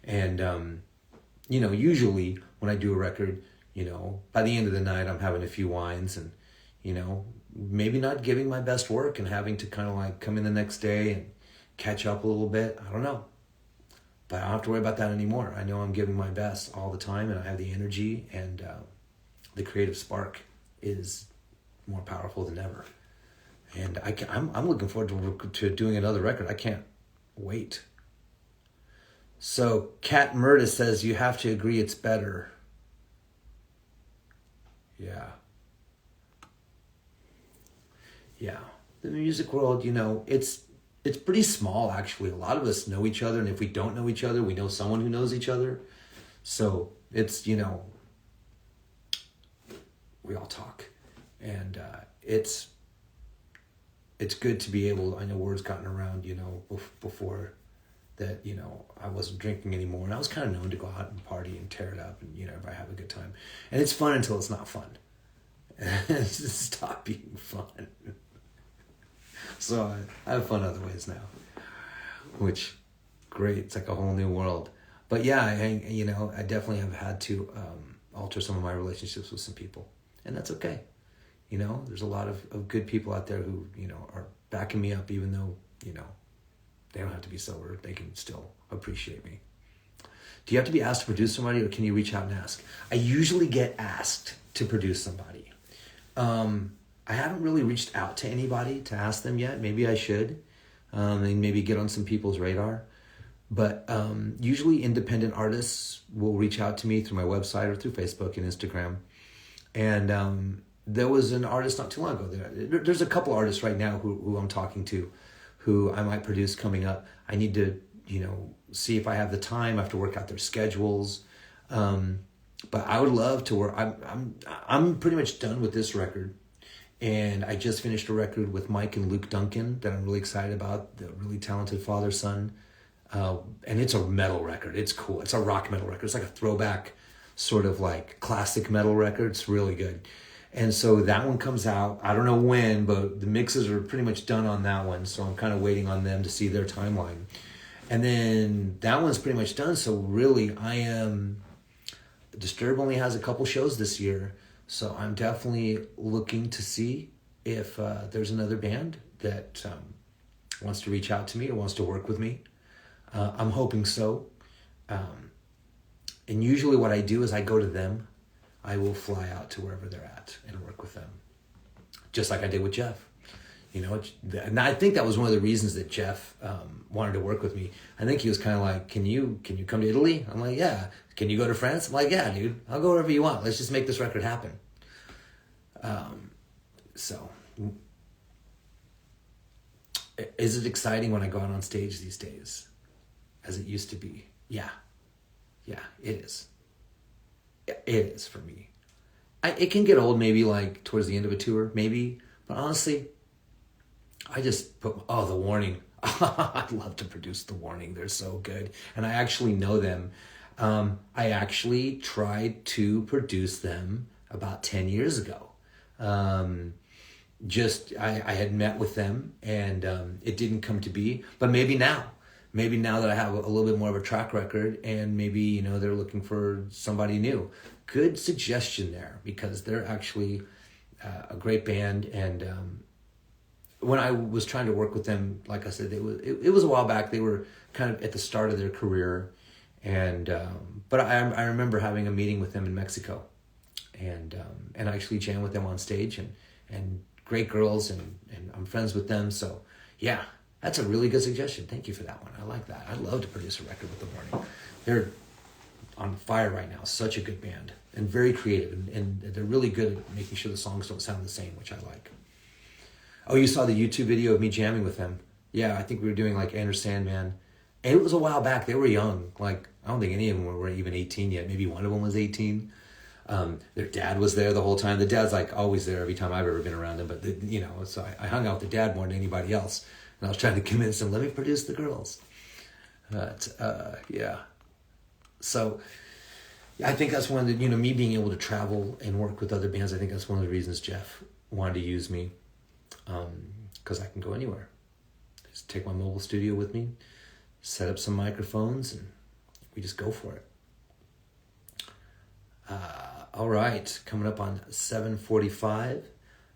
Speaker 1: And, usually when I do a record, by the end of the night, I'm having a few wines and, maybe not giving my best work and having to kind of like come in the next day and catch up a little bit. I don't know. But I don't have to worry about that anymore. I know I'm giving my best all the time, and I have the energy, and the creative spark is more powerful than ever. And I'm looking forward to doing another record. I can't wait. So Kat Murda says, you have to agree it's better. Yeah. The music world, it's pretty small, actually. A lot of us know each other, and if we don't know each other, we know someone who knows each other. So it's, we all talk. And it's good to be able, I know word's gotten around, before that, I wasn't drinking anymore. And I was kind of known to go out and party and tear it up and, if I have a good time. And it's fun until it's not fun. It's just stop being fun. So I have fun other ways now, which great. It's like a whole new world. But yeah, I definitely have had to alter some of my relationships with some people, and that's okay. There's a lot of good people out there who, are backing me up, even though, they don't have to be sober. They can still appreciate me. Do you have to be asked to produce somebody, or can you reach out and ask? I usually get asked to produce somebody. I haven't really reached out to anybody to ask them yet. Maybe I should, and maybe get on some people's radar. But usually independent artists will reach out to me through my website or through Facebook and Instagram. And there was an artist not too long ago. There's a couple artists right now who I'm talking to, who I might produce coming up. I need to, see if I have the time. I have to work out their schedules. But I would love to work. I'm pretty much done with this record. And I just finished a record with Mike and Luke Duncan that I'm really excited about. The really talented father-son. And it's a metal record. It's cool. It's a rock metal record. It's like a throwback sort of like classic metal record. It's really good. And so that one comes out. I don't know when, but the mixes are pretty much done on that one. So I'm kind of waiting on them to see their timeline. And then that one's pretty much done. So really, Disturbed only has a couple shows this year. So I'm definitely looking to see if there's another band that wants to reach out to me or wants to work with me. I'm hoping so. And usually what I do is I go to them. I will fly out to wherever they're at and work with them. Just like I did with Jeff. You know, and I think that was one of the reasons that Jeff wanted to work with me. I think he was kind of like, can you come to Italy? I'm like, yeah. Can you go to France? I'm like, yeah, dude. I'll go wherever you want. Let's just make this record happen. So, is it exciting when I go out on stage these days? As it used to be? Yeah. Yeah, it is. It is for me. It can get old maybe like towards the end of a tour, maybe. But honestly, I just put, The Warning. I'd love to produce The Warning. They're so good. And I actually know them. I actually tried to produce them about 10 years ago. I had met with them and it didn't come to be. But maybe now that I have a little bit more of a track record and maybe, they're looking for somebody new. Good suggestion there because they're actually a great band. And when I was trying to work with them, like I said, it was a while back. They were kind of at the start of their career. And but I remember having a meeting with them in Mexico and I actually jammed with them on stage and great girls and I'm friends with them. So yeah. That's a really good suggestion. Thank you for that one. I like that. I'd love to produce a record with The Warning. They're on fire right now. Such a good band. And very creative. And they're really good at making sure the songs don't sound the same, which I like. Oh, you saw the YouTube video of me jamming with them. Yeah, I think we were doing like Enter Sandman. And it was a while back. They were young. Like, I don't think any of them were even 18 yet. Maybe one of them was 18. Their dad was there the whole time. The dad's like always there every time I've ever been around him. But, so I hung out with the dad more than anybody else. And I was trying to convince him, let me produce the girls. But, yeah. So, I think that's one of the, me being able to travel and work with other bands, I think that's one of the reasons Jeff wanted to use me. Because I can go anywhere. Just take my mobile studio with me, set up some microphones, and we just go for it. All right, coming up on 7:45.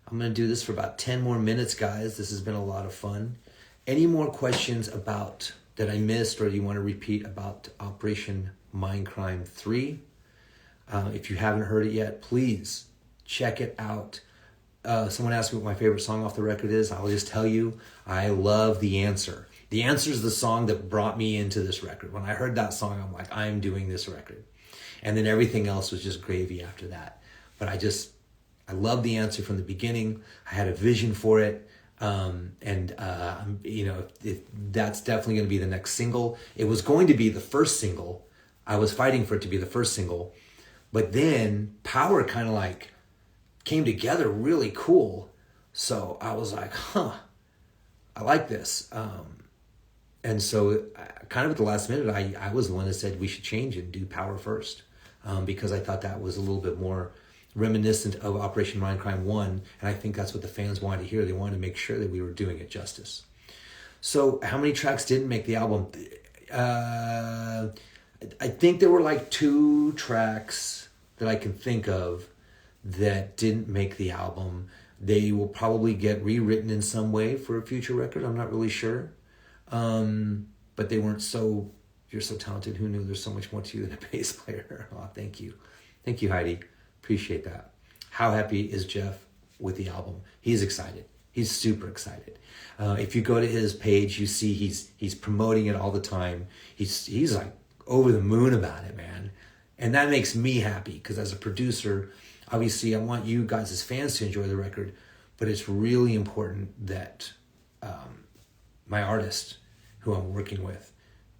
Speaker 1: I'm going to do this for about 10 more minutes, guys. This has been a lot of fun. Any more questions about that I missed or you want to repeat about Operation Mindcrime 3? If you haven't heard it yet, please check it out. Someone asked me what my favorite song off the record is. I'll just tell you, I love The Answer. The Answer is the song that brought me into this record. When I heard that song, I'm like, I'm doing this record. And then everything else was just gravy after that. But I love The Answer from the beginning. I had a vision for it. That's definitely going to be the next single. It was going to be the first single. I was fighting for it to be the first single. But then Power kind of like came together really cool. So I was like, I like this. And so kind of at the last minute, I was the one that said we should change it and do Power first. Because I thought that was a little bit more reminiscent of Operation Mindcrime 1, and I think that's what the fans wanted to hear. They wanted to make sure that we were doing it justice. So how many tracks didn't make the album? I think there were like 2 tracks that I can think of that didn't make the album. They will probably get rewritten in some way for a future record. I'm not really sure. But they weren't you're so talented. Who knew there's so much more to you than a bass player? Oh, thank you. Thank you, Heidi. Appreciate that. How happy is Jeff with the album? He's excited. He's super excited. If you go to his page, you see he's promoting it all the time. He's like over the moon about it, man. And that makes me happy because as a producer, obviously I want you guys as fans to enjoy the record, but it's really important that my artist who I'm working with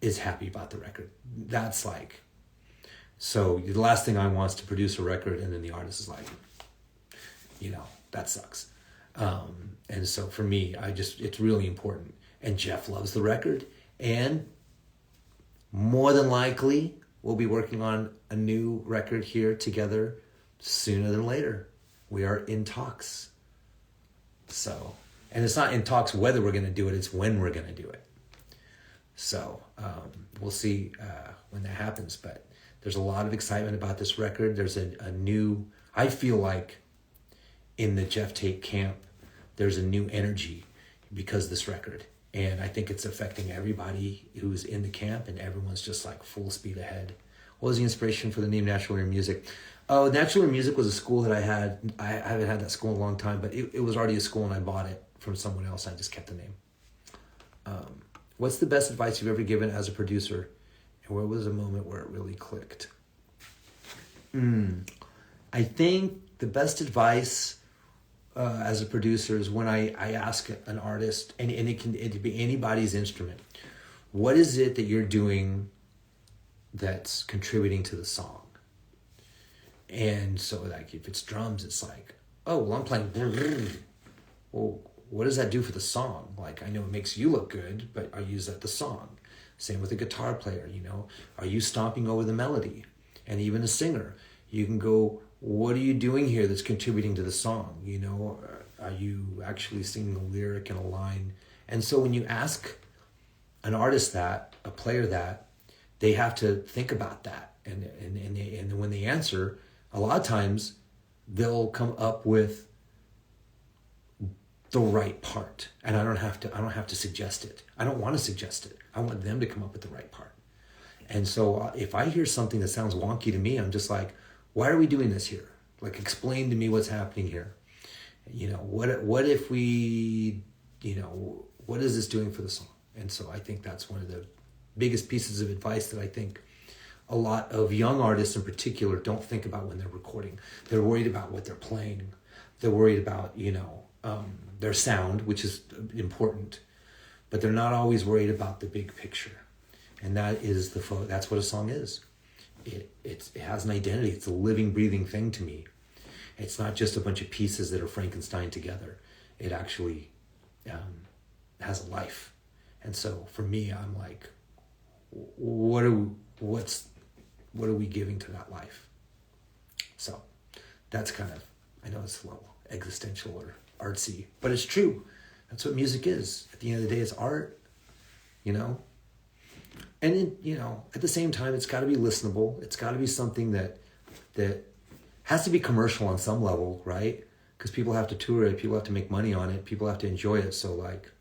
Speaker 1: is happy about the record. That's like, so the last thing I want is to produce a record and then the artist is like, that sucks. And so for me, it's really important. And Jeff loves the record. And more than likely, we'll be working on a new record here together sooner than later. We are in talks. So, and it's not in talks whether we're going to do it, it's when we're going to do it. So we'll see when that happens. But there's a lot of excitement about this record. There's a new, I feel like in the Jeff Tate camp, there's a new energy because of this record. And I think it's affecting everybody who's in the camp, and everyone's just like full speed ahead. What was the inspiration for the name Natural Air Music? Oh, Natural Air Music was a school that I had. I haven't had that school in a long time, but it was already a school and I bought it from someone else. I just kept the name. What's the best advice you've ever given as a producer? And where was a moment where it really clicked? I think the best advice as a producer is when I ask an artist, and it can be anybody's instrument, what is it that you're doing that's contributing to the song? And so like if it's drums, it's like, oh, well, I'm playing. Well, what does that do for the song? Like, I know it makes you look good, but are you that the song? Same with a guitar player, you know. Are you stomping over the melody? And even a singer, you can go, what are you doing here that's contributing to the song? You know, are you actually singing a lyric in a line? And so when you ask an artist that, a player that, they have to think about that. And when they answer, a lot of times they'll come up with the right part. And I don't have to suggest it. I don't want to suggest it. I want them to come up with the right part. And so if I hear something that sounds wonky to me, I'm just like, why are we doing this here? Like, explain to me what's happening here. You know, what if we, you know, what is this doing for the song? And so I think that's one of the biggest pieces of advice that I think a lot of young artists in particular don't think about when they're recording. They're worried about what they're playing. They're worried about, you know, their sound, which is important, but they're not always worried about the big picture. And that is that's what a song is. It has an identity. It's a living, breathing thing to me. It's not just a bunch of pieces that are Frankenstein together. It actually has a life. And so for me, I'm like, what are we giving to that life? So that's kind of, I know it's a little existential or artsy, but it's true. That's what music is. At the end of the day, it's art, you know? And then, you know, at the same time, it's got to be listenable. It's got to be something that has to be commercial on some level, right? Because people have to tour it. People have to make money on it. People have to enjoy it. So, like,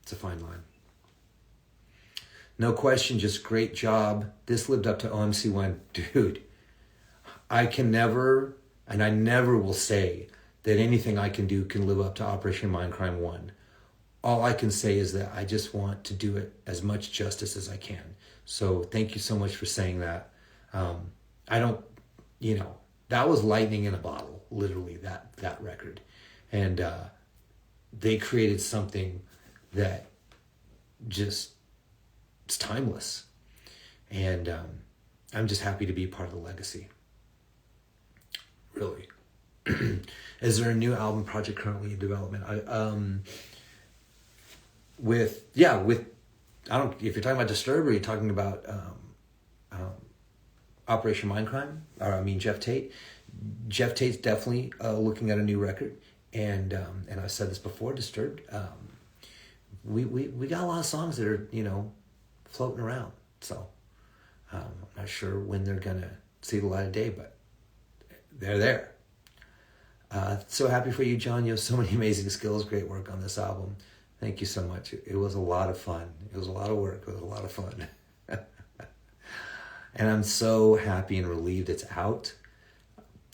Speaker 1: it's a fine line. No question, just great job. This lived up to OMC1. Dude, I can never, and I never will say that anything I can do can live up to Operation Mindcrime 1. All I can say is that I just want to do it as much justice as I can. So thank you so much for saying that. I don't, you know, that was lightning in a bottle, literally, that record. And they created something that just, it's timeless. And I'm just happy to be part of the legacy. Really. Is there a new album project currently in development? If you're talking about Disturbed, or you're talking about Operation Mindcrime, or I mean Jeff Tate. Jeff Tate's definitely looking at a new record, and I've said this before. Disturbed, we got a lot of songs that are, you know, floating around. So I'm not sure when they're gonna see the light of day, but they're there. So happy for you, John. You have so many amazing skills. Great work on this album. Thank you so much. It was a lot of fun. It was a lot of work. It was a lot of fun. And I'm so happy and relieved it's out.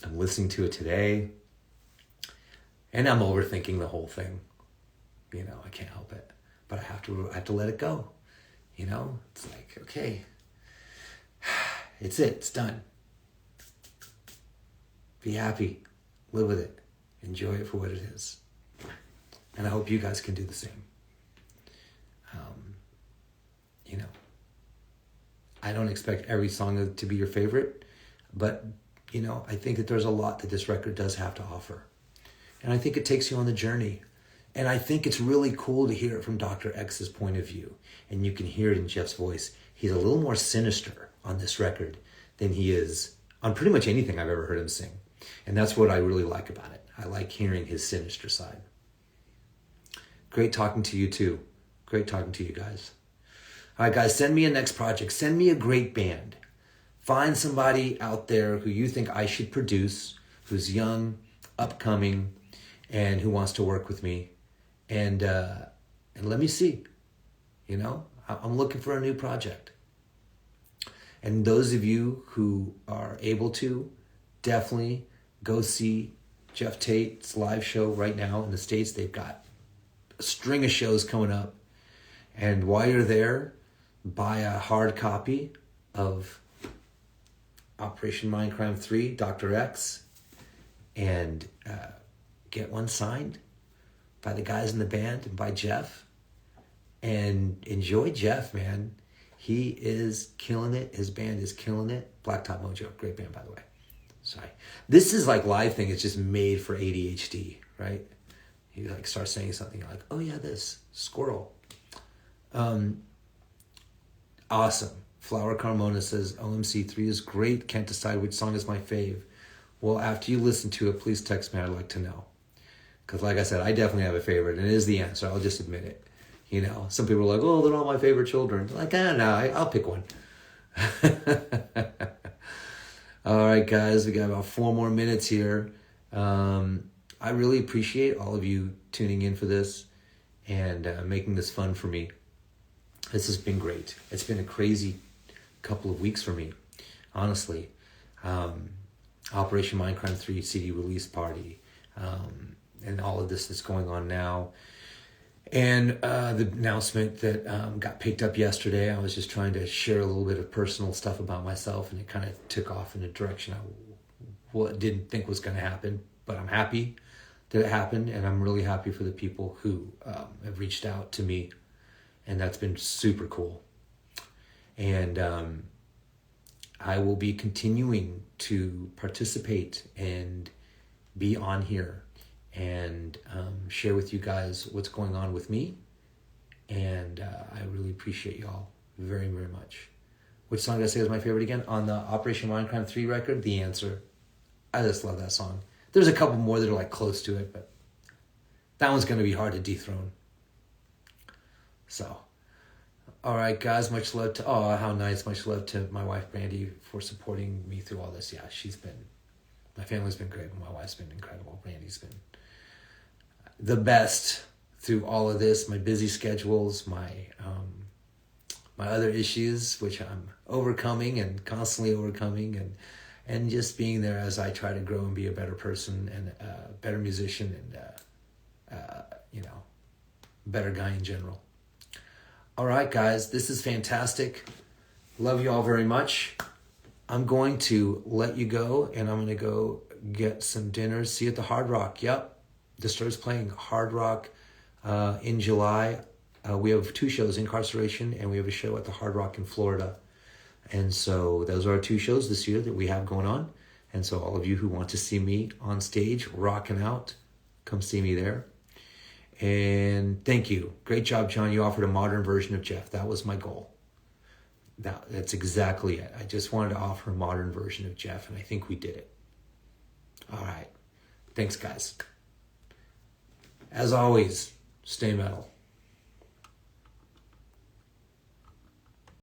Speaker 1: I'm listening to it today. And I'm overthinking the whole thing. You know, I can't help it. But I have to let it go. You know? It's like, okay. It's it. It's done. Be happy. Live with it. Enjoy it for what it is. And I hope you guys can do the same. You know, I don't expect every song to be your favorite, but, you know, I think that there's a lot that this record does have to offer. And I think it takes you on the journey. And I think it's really cool to hear it from Dr. X's point of view. And you can hear it in Jeff's voice. He's a little more sinister on this record than he is on pretty much anything I've ever heard him sing. And that's what I really like about it. I like hearing his sinister side. Great talking to you too. Great talking to you guys. All right, guys, send me a next project. Send me a great band. Find somebody out there who you think I should produce, who's young, upcoming, and who wants to work with me. And let me see. You know, I'm looking for a new project. And those of you who are able to, definitely go see Jeff Tate's live show right now in the States. They've got a string of shows coming up. And while you're there, buy a hard copy of Operation Mindcrime 3, Dr. X, and get one signed by the guys in the band and by Jeff. And enjoy Jeff, man. He is killing it. His band is killing it. Blacktop Mojo, great band, by the way. Sorry. This is like live thing. It's just made for ADHD, right? You like start saying something, you're like, oh yeah, this squirrel. Awesome. Flower Carmona says OMC3 is great. Can't decide which song is my fave. Well, after you listen to it, please text me. I'd like to know. Because like I said, I definitely have a favorite, and it is the answer. I'll just admit it. You know, some people are like, oh, they're all my favorite children. Like, no, I'll pick one. All right, guys, we got about 4 more minutes here. I really appreciate all of you tuning in for this and making this fun for me. This has been great. It's been a crazy couple of weeks for me, honestly. Operation Mindcrime 3 CD release party, and all of this that's going on now. And the announcement that got picked up yesterday. I was just trying to share a little bit of personal stuff about myself, and it kind of took off in a direction I didn't think was going to happen. But I'm happy that it happened, and I'm really happy for the people who have reached out to me, and that's been super cool. And I will be continuing to participate and be on here and share with you guys what's going on with me. And I really appreciate y'all very, very much. Which song did I say was my favorite again? On the Operation Mindcrime 3 record, The Answer. I just love that song. There's a couple more that are like close to it, but that one's going to be hard to dethrone. So, all right, guys, much love to, oh, how nice. Much love to my wife, Brandy, for supporting me through all this. Yeah, my family's been great. My wife's been incredible. Brandy's been the best through all of this. My busy schedules, my other issues, which I'm overcoming and constantly overcoming, and just being there as I try to grow and be a better person and a better musician and better guy in general. All right, guys, this is fantastic. Love you all very much. I'm going to let you go, and I'm going to go get some dinner. See you at the Hard Rock. Yep, Disturbed's playing Hard Rock in July. We have 2 shows, Incarceration, and we have a show at the Hard Rock in Florida. And so those are our 2 shows this year that we have going on. And so all of you who want to see me on stage rocking out, come see me there. And thank you. Great job, John. You offered a modern version of Jeff. That was my goal. That's exactly it. I just wanted to offer a modern version of Jeff, and I think we did it. All right. Thanks, guys. As always, stay metal.